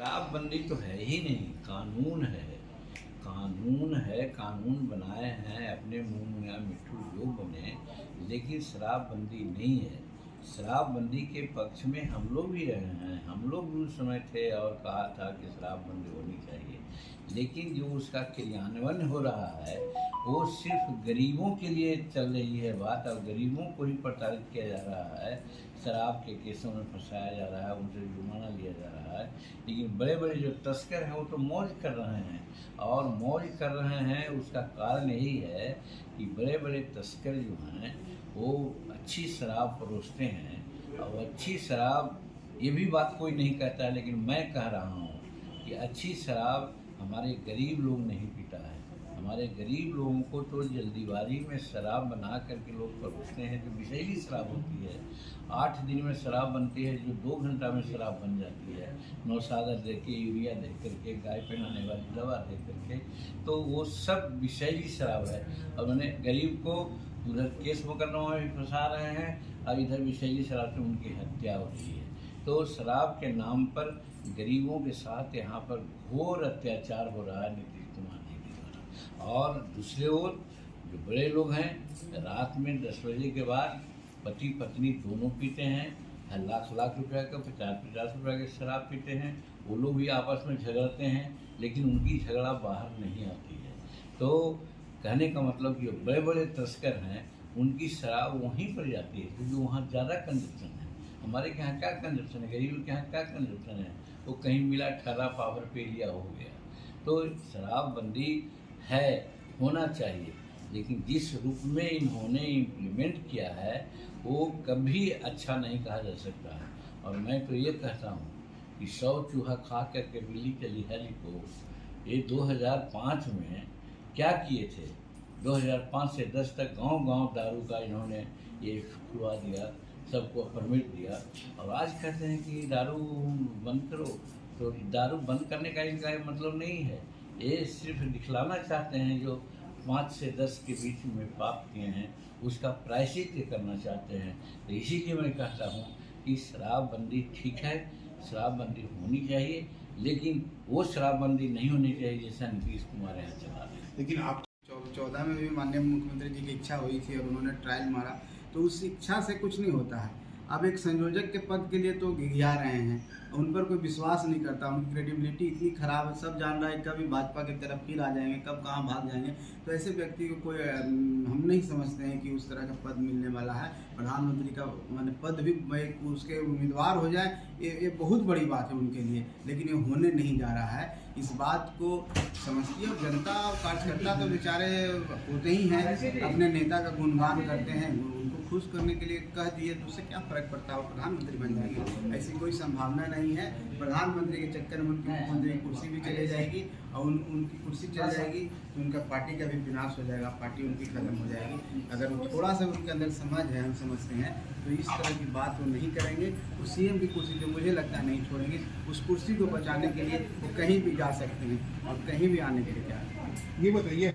शराबबंदी तो है ही नहीं, कानून है। कानून है, कानून बनाए हैं अपने मुंह में मिट्ठू जो बने, लेकिन शराबबंदी नहीं है। शराबबंदी के पक्ष में हम लोग भी रहे हैं, हम लोग भी उस समय थे और कहा था कि शराबबंदी होनी चाहिए, लेकिन जो उसका क्रियान्वयन हो रहा है वो सिर्फ गरीबों के लिए चल रही है बात, और गरीबों को ही प्रताड़ित किया जा रहा है। शराब के केसों में फंसाया जा रहा है, उनसे जुर्माना लिया जा रहा है, लेकिन बड़े बड़े जो तस्कर हैं वो तो मौज कर रहे हैं। और मौज कर रहे हैं उसका कारण यही है कि बड़े बड़े तस्कर जो हैं वो अच्छी शराब परोसते हैं, और अच्छी शराब, ये भी बात कोई नहीं कहता है, लेकिन मैं कह रहा हूँ कि अच्छी शराब हमारे गरीब लोग नहीं पीता है। हमारे गरीब लोगों को तो जल्दीबाजी में शराब बना करके लोग परोसते हैं, जो विषैली शराब होती है। 8 दिन में शराब बनती है, जो 2 घंटा में शराब बन जाती है, नौशादा दे के, यूरिया दे करके, गाय पहनाने वाली दवा दे करके, तो वो सब विषैली शराब है। और मैंने गरीब को उधर केस मुकदमा में भी फंसा रहे हैं, और इधर विषैली शराब से उनकी हत्या हो रही है। तो शराब के नाम पर गरीबों के साथ यहाँ पर घोर अत्याचार हो रहा है नीतीश कुमार जी के द्वारा। और दूसरे ओर जो बड़े लोग हैं, रात में 10 बजे के बाद पति पत्नी दोनों पीते हैं, लाख लाख रुपए का, 50-50 रुपये की शराब पीते हैं। वो लोग भी आपस में झगड़ते हैं, लेकिन उनकी झगड़ा बाहर नहीं आती है। तो कहने का मतलब कि बड़े बड़े तस्कर हैं, उनकी शराब वहीं पर जाती है, क्योंकि वहाँ ज़्यादा कंजप्शन है। हमारे के यहाँ क्या कंजप्शन है, गरीब के यहाँ क्या कंजप्शन है, वो कहीं मिला 18 पावर पे लिया हो गया। तो शराबबंदी है, होना चाहिए, लेकिन जिस रूप में इन्होंने इम्प्लीमेंट किया है वो कभी अच्छा नहीं कहा जा सकता है। और मैं तो ये कहता हूँ कि 100 चूहा खा करके बिल्ली चली है को, ये 2005 में क्या किए थे। 2005 से 10 तक गांव-गांव दारू का इन्होंने ये खुलवा दिया, सबको परमिट दिया, और आज कहते हैं कि दारू बंद करो। तो दारू बंद करने का इनका मतलब नहीं है, ये सिर्फ दिखलाना चाहते हैं जो 5 से 10 के बीच में पाप किए हैं उसका प्रायश्चित करना चाहते हैं। तो इसीलिए मैं कहता हूँ कि शराबबंदी ठीक है, शराबबंदी होनी चाहिए, लेकिन वो शराबबंदी नहीं होनी चाहिए जैसा नीतीश कुमार यहाँ चला रहे हैं। लेकिन आप 14 में भी माननीय मुख्यमंत्री जी की इच्छा हुई थी और उन्होंने ट्रायल मारा, तो उस इच्छा से कुछ नहीं होता है। अब एक संयोजक के पद के लिए तो घिघिया रहे हैं, उन पर कोई विश्वास नहीं करता, उनकी क्रेडिबिलिटी इतनी खराब है, सब जान रहा है कभी भाजपा की तरफ फिर आ जाएंगे, कब कहाँ भाग जाएंगे। तो ऐसे व्यक्ति को कोई हम नहीं समझते हैं कि उस तरह का पद मिलने वाला है। प्रधानमंत्री का माने पद भी उसके उम्मीदवार हो जाए, ये बहुत बड़ी बात है उनके लिए, लेकिन ये होने नहीं जा रहा है। इस बात को समझती है जनता और कार्यकर्ता तो बेचारे होते ही हैं, अपने नेता का गुणगान करते हैं, उनको खुश करने के लिए कह दिए तो उससे क्या फ़र्क पड़ता है, वो प्रधानमंत्री बन जाएंगे, ऐसी कोई संभावना नहीं है। प्रधानमंत्री के चक्कर में उनकी मुख्यमंत्री की कुर्सी भी चली जाएगी, और उनकी कुर्सी चल जाएगी तो उनका पार्टी का भी विनाश हो जाएगा, पार्टी उनकी खत्म हो जाएगी। अगर वो थोड़ा सा उनके अंदर समझ है, हम समझते हैं, तो इस तरह की बात वो नहीं करेंगे। वो सीएम की कुर्सी तो मुझे लगता है नहीं छोड़ेंगे, उस कुर्सी को बचाने के लिए वो कहीं भी जा सकते हैं और कहीं भी आने के लिए तैयार हैं। ये बताइए